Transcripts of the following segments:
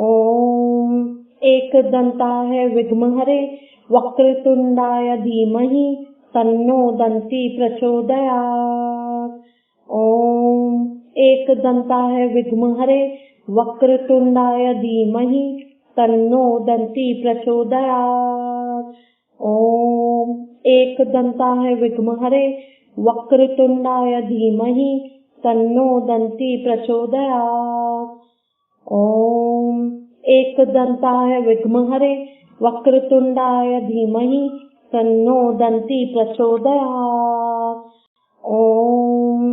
ओम एकदन्ताय विद्महे वक्रतुंडाय धीमहि तन्नो दन्ती प्रचोदयात्। ओम एकदन्ताय विद्महे वक्रतुंडाय धीमहि तन्नो दन्ती प्रचोदयात्। ओम एकदन्ताय विद्महे वक्रतुंडाय धीमहि तन्नो दन्ती प्रचोदयात्। ओम एकदन्ताय विद्महे वक्रतुंडाय धीमहि तन्नो दन्ती प्रचोदयात्। ओम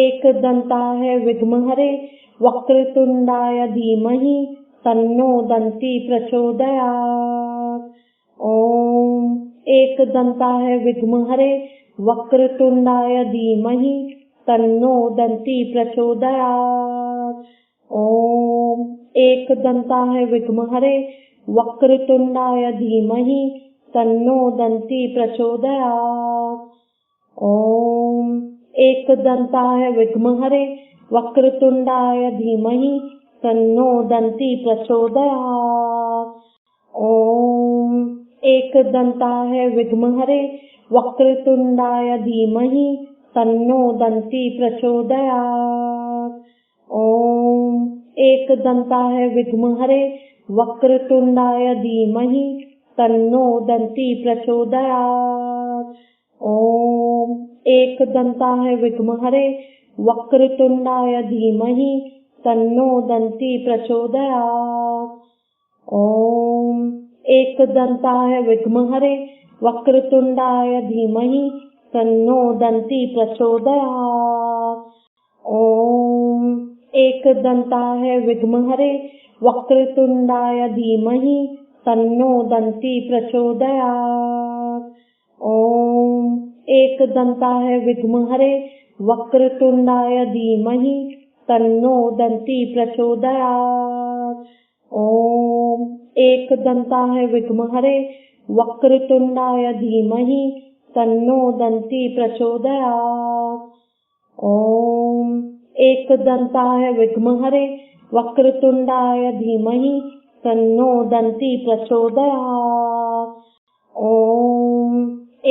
एकदन्ताय विद्महे वक्रतुंडाय धीमहि तन्नो दन्ती प्रचोदयात्। ओम एकदन्ताय विद्महे वक्रतुंडाय धीमहि तन्नो दन्ती प्रचोदयात्। ओम एकदन्ताय विद्महे वक्रतुंडाय धीमहि तन्नो दन्ती प्रचोदयात्। ओम एकदन्ताय विद्महे वक्रतुंडाय धीमहि तन्नो दन्ती प्रचोदयात्। ओम एकदन्ताय विद्महे वक्रतुंडाय धीमहि तन्नो दन्ती प्रचोदयात्। ओम एकदन्ताय विद्महे वक्रतुंडाय धीमहि तन्नो दन्ती प्रचोदयात्। ओम एकदन्ताय विद्महे वक्रतुंडाय धीमहि तन्नो दन्ती प्रचोदयात्। ओम एकदन्ताय विद्महे वक्रतुंडाय धीमहि तन्नो दन्ती प्रचोदयात्। ओम एकदन्ताय विद्महे वक्रतुंडाय धीमहि तन्नो दन्ती प्रचोदयात्। ओम एकदन्ताय विद्महे वक्रतुंडाय धीमहि तन्नो दन्ती प्रचोदयात्। ओम एकदन्ताय विद्महे वक्रतुंडाय धीमहि तन्नो दन्ती प्रचोदयात्। ओम एकदन्ताय विद्महे वक्रतुंडाय धीमहि तन्नो दन्ती प्रचोदयात्। ओम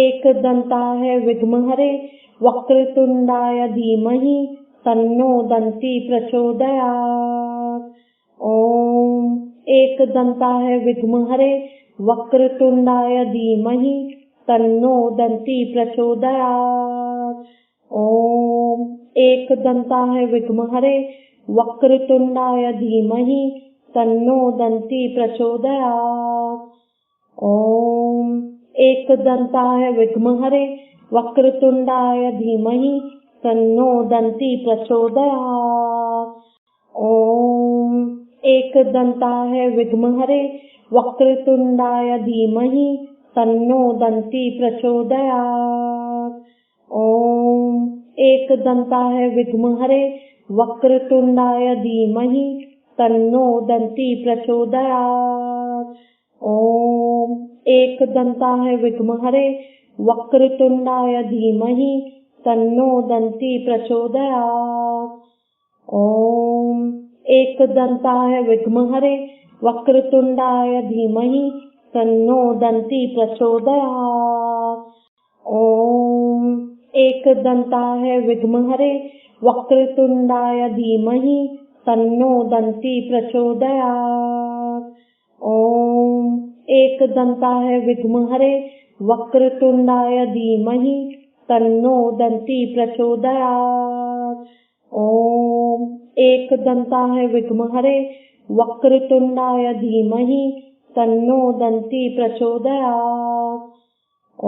एकदन्ताय विद्महे वक्रतुंडाय धीमहि तन्नो दन्ती प्रचोदयात्। ओम एकदन्ताय विद्महे वक्रतुंडाय धीमहि तन्नो दन्ती प्रचोदयात्। ओम एकदन्ताय विद्महे वक्रतुंडाय धीमहि तन्नो दन्ती प्रचोदयात्। ओम एकदन्ताय विद्महे वक्रतुंडाय धीमहि तन्नो दन्ती प्रचोदयात्। ओम एकदन्ताय विद्महे वक्रतुंडाय धीमहि तन्नो दन्ती प्रचोदयात्। ओम एकदन्ताय विद्महे वक्रतुंडाय धीमहि तन्नो दन्ती प्रचोदयात्। ओम एकदन्ताय विद्महे वक्रतुंडाय धीमहि तन्नो दन्ती प्रचोदयात्। ओम एकदन्ताय विद्महे वक्रतुंडाय धीमहि तन्नो दन्ती प्रचोदयात्। ओम एकदन्ताय विद्महे वक्रतुंडाय धीमहि तन्नो दन्ती प्रचोदयात्। ओम एकदन्ताय विद्महे वक्रतुंडाय धीमहि तन्नो दन्ती प्रचोदयात्। ओम एकदन्ताय विद्महे वक्रतुंडाय धीमहि तन्नो दन्ती प्रचोदयात्।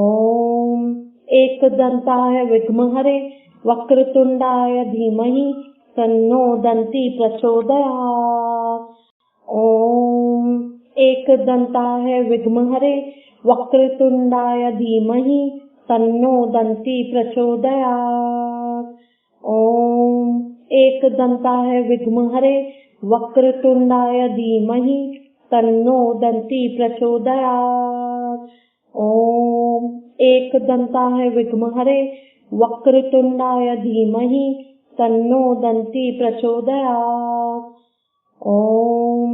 ओम एकदन्ताय विद्महे वक्रतुंडाय धीमहि तन्नो दन्ती प्रचोदयात्। ओम एकदन्ताय विद्महे वक्रतुंडाय धीमहि तन्नो दन्ती प्रचोदयात्। ओम एकदन्ताय विद्महे वक्रतुंडाय धीमहि तन्नो दन्ती प्रचोदयात्। ओम एकदन्ताय विद्महे वक्रतुंडाय धीमहि तन्नो दन्ती प्रचोदयात्। ओम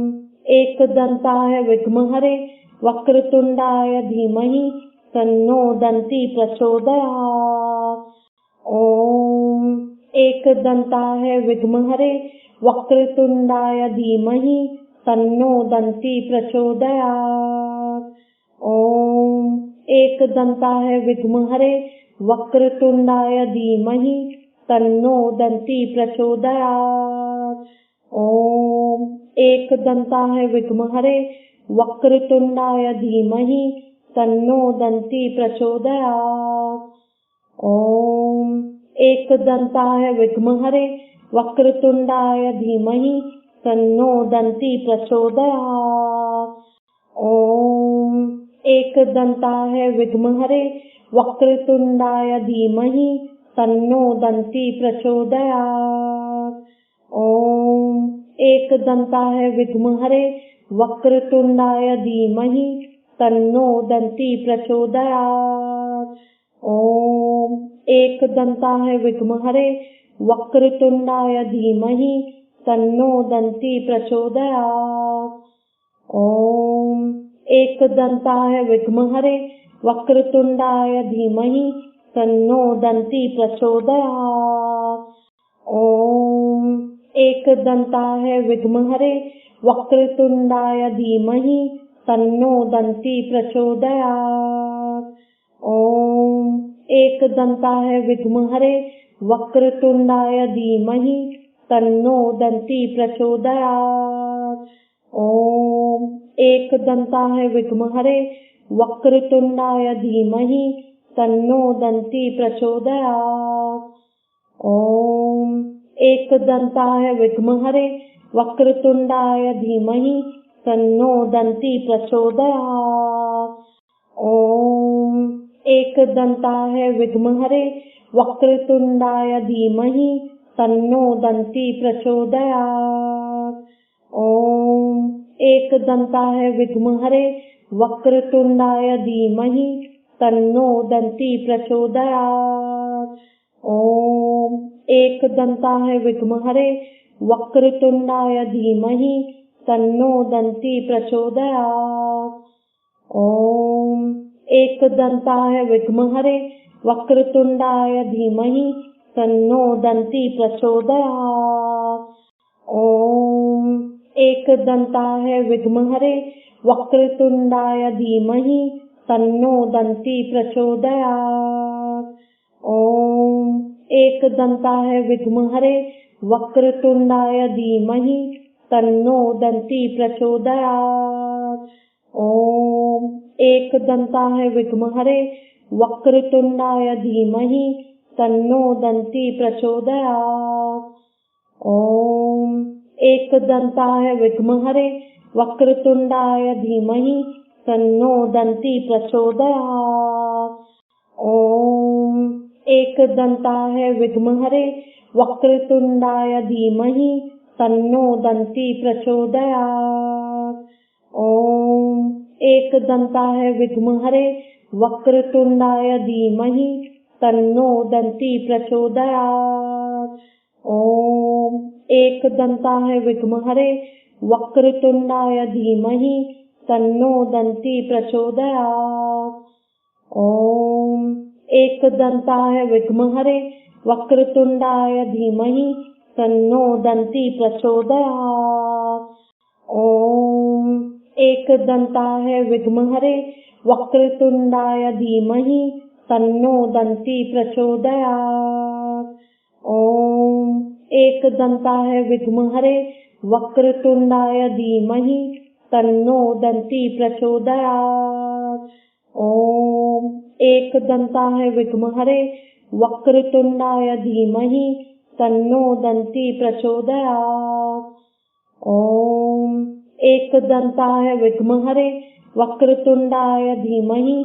एकदन्ताय विद्महे वक्रतुण्डाय धीमहि तन्नो दन्ती प्रचोदयात्। ॐ एकदन्ताय विद्महे वक्रतुण्डाय धीमहि तन्नो दन्ती प्रचोदयात्। ॐ एकदन्ताय विद्महे वक्रतुण्डाय धीमहि तन्नो दन्ती प्रचोदयात्। ॐ एकदन्ताय विद्महे वक्रतुण्डाय धीमहि तन्नो दन्ती प्रचोदयात्। ॐ एकदन्ताय विद्महे वक्रतुण्डाय धीमहि तन्नो दन्ती प्रचोदयात्। ॐ एकदन्ताय विद्महे वक्रतुण्डाय धीमहि तन्नो दन्ती प्रचोदयात्। ॐ एकदन्ताय विद्महे वक्रतुण्डाय धीमहि तन्नो दन्ती प्रचोदयात्। ॐ एकदन्ताय विद्महे वक्रतुण्डाय धीमहि तन्नो दन्ती प्रचोदयात्। ॐ एकदन्ताय विद्महे वक्रतुण्डाय धीमहि तन्नो दन्ती प्रचोदयात्। ॐ एकदन्ताय विद्महे वक्रतुण्डाय धीमहि तन्नो दन्ती प्रचोदयात्। ॐ एकदन्ताय विद्महे वक्रतुण्डाय धीमहि तन्नो दन्ती प्रचोदयात्। ॐ एकदन्ताय विद्महे वक्रतुण्डाय धीमहि तन्नो दन्ती प्रचोदयात्। ॐ एकदन्ताय विद्महे वक्रतुण्डाय धीमहि तन्नो दन्ती प्रचोदयात्। ॐ एकदन्ताय विद्महे वक्रतुण्डाय धीमहि तन्नो दन्ती प्रचोदयात्। ॐ एकदन्ताय विद्महे वक्रतुण्डाय धीमहि तन्नो दन्ती प्रचोदयात्। ॐ एकदन्ताय विद्महे वक्रतुण्डाय धीमहि तन्नो दन्ती प्रचोदयात्। ॐ एकदन्ताय विद्महे वक्रतुण्डाय धीमहि तन्नो दन्ती प्रचोदयात्। ॐ एकदन्ताय विद्महे वक्रतुण्डाय धीमहि तन्नो दन्ती प्रचोदयात्। ॐ एकदन्ताय विद्महे वक्रतुण्डाय धीमहि तन्नो दन्ती प्रचोदयात्। ॐ एकदन्ताय विद्महे वक्रतुण्डाय धीमहि तन्नो दन्ती प्रचोदयात्। ॐ एकदन्ताय विद्महे वक्रतुण्डाय धीमहि तन्नो दन्ती प्रचोदयात्। ॐ एकदन्ताय विद्महे वक्रतुण्डाय धीमहि तन्नो दन्ती प्रचोदयात्। ॐ एकदन्ताय विद्महे वक्रतुण्डाय धीमहि तन्नो दन्ती प्रचोदयात्। ॐ एकदन्ताय विद्महे वक्रतुण्डाय धीमहि तन्नो दन्ती प्रचोदयात्। ॐ एकदन्ताय विद्महे वक्रतुण्डाय धीमहि तन्नो दन्ती प्रचोदयात्। ॐ एकदन्ताय विद्महे वक्रतुण्डाय धीमहि तन्नो दन्ती प्रचोदयात्। ॐ एकदन्ताय विद्महे वक्रतुण्डाय धीमहि तन्नो दन्ती प्रचोदयात्। ॐ एकदन्ताय विद्महे वक्रतुण्डाय धीमहि तन्नो दन्ती प्रचोदयात्। ॐ एकदन्ताय विद्महे वक्रतुण्डाय धीमहि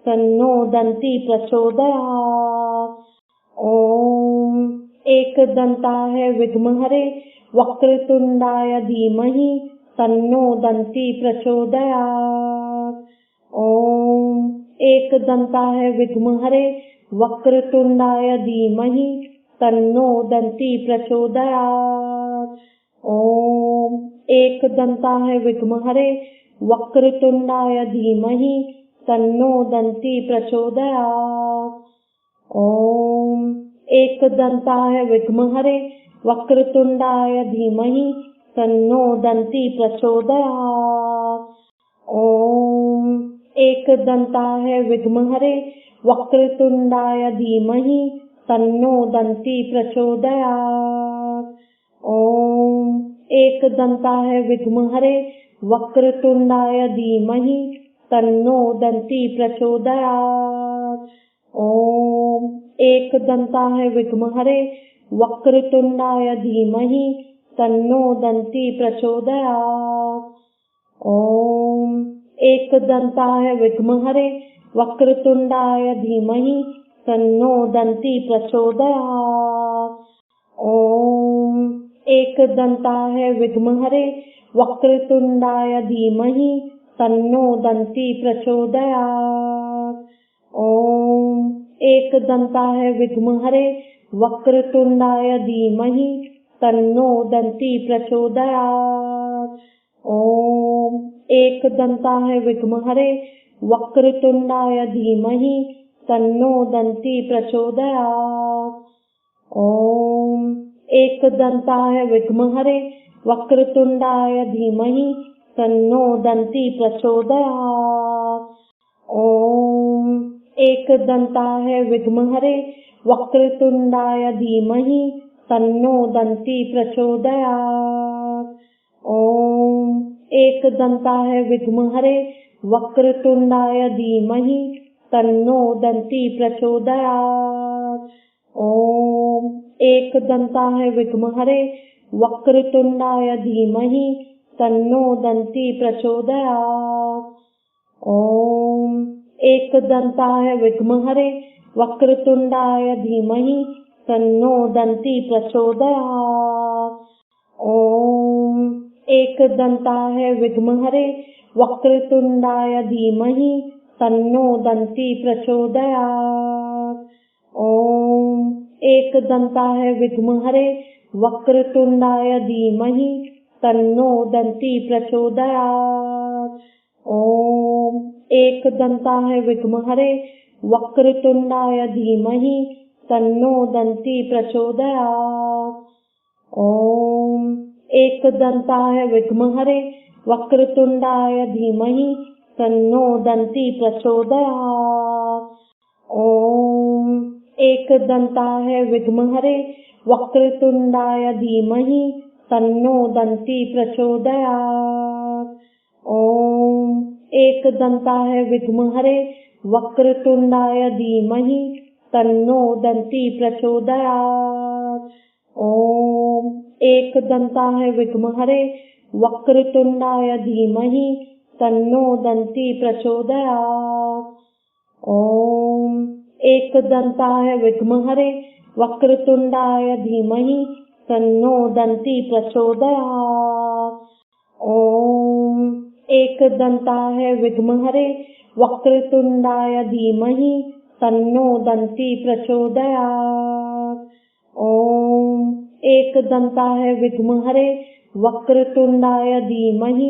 तन्नो दन्ती प्रचोदयात्। ॐ एकदन्ताय विद्महे वक्रतुण्डाय धीमहि तन्नो दन्ती प्रचोदयात्। ॐ एकदन्ताय विद्महे वक्रतुण्डाय धीमहि तन्नो दन्ती प्रचोदयात्। ॐ एकदन्ताय विद्महे वक्रतुण्डाय धीमहि तन्नो दन्ती प्रचोदयात्। ॐ एकदन्ताय विद्महे वक्रतुण्डाय धीमहि तन्नो दन्ती प्रचोदयात्। ॐ एकदन्ताय विद्महे वक्रतुण्डाय धीमहि तन्नो दन्ती प्रचोदयात्। ॐ एकदन्ताय विद्महे वक्रतुण्डाय धीमहि तन्नो दन्ती प्रचोदयात्। ॐ एकदन्ताय विद्महे वक्रतुण्डाय धीमहि तन्नो दन्ती प्रचोदयात्। ॐ एकदन्ताय विद्महे वक्रतुण्डाय धीमहि तन्नो दन्ती प्रचोदयात्। ॐ एकदन्ताय विद्महे वक्रतुण्डाय धीमहि तन्नो दन्ती प्रचोदयात्। ॐ एकदन्ताय विद्महे वक्रतुण्डाय धीमहि तन्नो दन्ती प्रचोदयात्। ॐ एकदन्ताय विद्महे वक्रतुण्डाय धीमहि तन्नो दन्ती प्रचोदयात्। ॐ एकदन्ताय विद्महे वक्रतुण्डाय धीमहि तन्नो दन्ती प्रचोदयात्। ॐ एकदन्ताय विद्महे वक्रतुण्डाय धीमहि तन्नो दन्ती प्रचोदयात्। ॐ एकदन्ताय विद्महे वक्रतुण्डाय धीमहि तन्नो दन्ती प्रचोदयात्। ॐ एकदन्ताय विद्महे वक्रतुण्डाय धीमहि तन्नो दन्ती प्रचोदयात्। ॐ एकदन्ताय विद्महे वक्रतुण्डाय धीमहि तन्नो दन्ती प्रचोदयात्। ॐ एकदन्ताय विद्महे वक्रतुण्डाय धीमहि तन्नो दन्ती प्रचोदयात्। ॐ एकदन्ताय विद्महे वक्रतुण्डाय धीमहि तन्नो दन्ती प्रचोदयात्। ॐ एकदन्ताय विद्महे वक्रतुण्डाय धीमहि तन्नो दन्ती प्रचोदयात्। ॐ एकदन्ताय विद्महे वक्रतुण्डाय धीमहि तन्नो दन्ती प्रचोदयात्। ॐ एकदन्ताय विद्महे वक्रतुण्डाय धीमहि तन्नो दन्ती प्रचोदयात्। ॐ एकदन्ताय विद्महे वक्रतुण्डाय धीमहि तन्नो दन्ती प्रचोदयात्। ॐ एकदन्ताय विद्महे वक्रतुण्डाय धीमहि तन्नो दन्ती प्रचोदयात्। ॐ एकदन्ताय विद्महे वक्रतुण्डाय धीमहि तन्नो दन्ती प्रचोदयात्। ॐ एकदन्ताय विद्महे वक्रतुण्डाय धीमहि तन्नो दन्ती प्रचोदयात्। ॐ एकदन्ताय विद्महे वक्रतुण्डाय धीमहि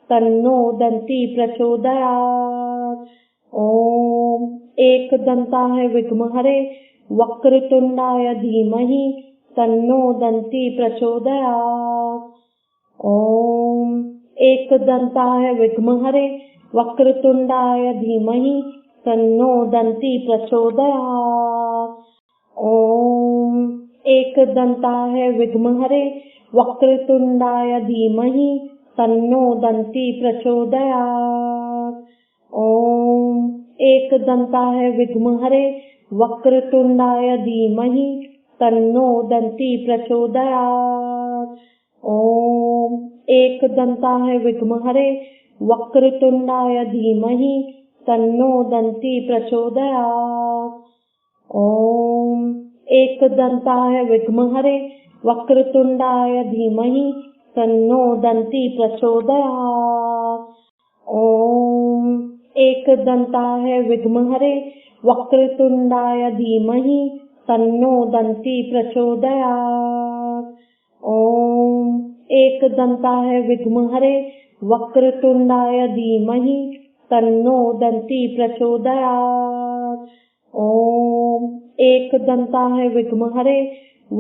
तन्नो दन्ती प्रचोदयात्। ॐ एकदन्ताय विद्महे वक्रतुण्डाय धीमहि तन्नो दन्ती प्रचोदयात्। ॐ एकदन्ताय विद्महे वक्रतुण्डाय धीमहि तन्नो दन्ती प्रचोदयात्। ॐ एकदन्ताय विद्महे वक्रतुण्डाय धीमहि तन्नो दन्ती प्रचोदयात्। ॐ एकदन्ताय विद्महे वक्रतुण्डाय धीमहि तन्नो दन्ती प्रचोदयात्। ॐ एकदन्ताय विद्महे वक्रतुण्डाय धीमहि तन्नो दन्ती प्रचोदयात्। ॐ एकदन्ताय विद्महे वक्रतुण्डाय धीमहि तन्नो दन्ती प्रचोदयात्। ॐ एकदन्ताय विद्महे वक्रतुण्डाय धीमहि तन्नो दन्ती प्रचोदयात्। ॐ एकदन्ताय विद्महे वक्रतुण्डाय धीमहि तन्नो दन्ती प्रचोदयात्। ॐ एकदन्ताय विद्महे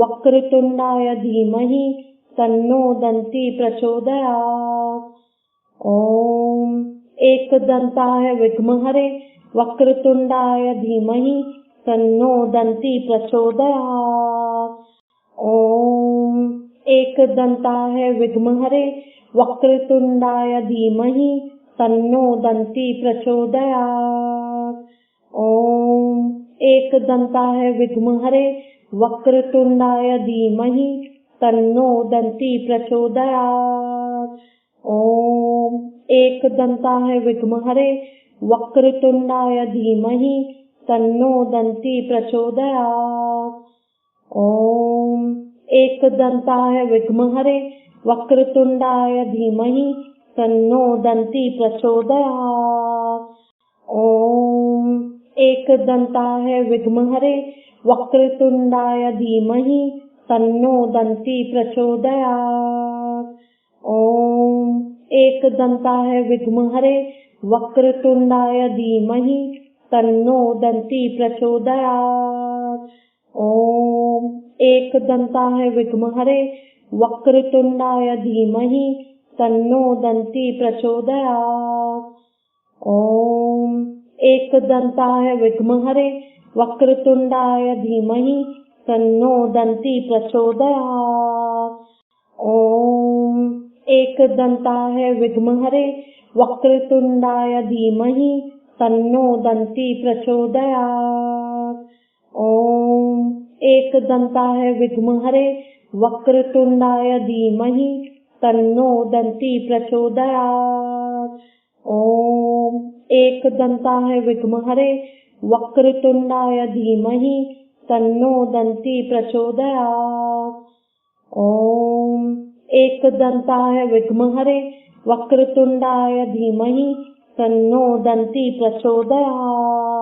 वक्रतुण्डाय धीमहि तन्नो दन्ती प्रचोदयात्। ॐ एकदन्ताय विद्महे वक्रतुण्डाय धीमहि तन्नो दन्ती प्रचोदयात्। ॐ एकदन्ताय विद्महे वक्रतुण्डाय धीमहि तन्नो दन्ती प्रचोदयात्। ॐ एकदन्ताय विद्महे वक्रतुण्डाय धीमहि तन्नो दन्ती प्रचोदयात्। ॐ एकदन्ताय विद्महे वक्रतुण्डाय धीमहि तन्नो दन्ती प्रचोदयात्। ॐ एकदन्ताय विद्महे वक्रतुण्डाय धीमहि तन्नो दन्ती प्रचोदयात्। ॐ एकदन्ताय विद्महे वक्रतुण्डाय धीमहि तन्नो दन्ती प्रचोदयात्। ॐ एकदन्ताय विद्महे वक्रतुण्डाय धीमहि तन्नो दन्ती प्रचोदयात्। ॐ एकदन्ताय विद्महे वक्रतुण्डाय धीमहि तन्नो दन्ती प्रचोदयात्। ॐ एकदन्ताय विद्महे वक्रतुण्डाय धीमहि तन्नो दन्ती प्रचोदयात्। ॐ एकदन्ताय विद्महे वक्रतुण्डाय धीमहि तन्नो दन्ती प्रचोदयात्। ॐ एकदन्ताय विद्महे वक्रतुण्डाय धीमहि तन्नो दन्ती प्रचोदयात्। ॐ एकदन्ताय विद्महे वक्रतुण्डाय धीमहि तन्नो दन्ती प्रचोदयात्। ॐ एकदन्ताय विद्महे वक्रतुण्डाय धीमहि तन्नो दन्ती प्रचोदयात्।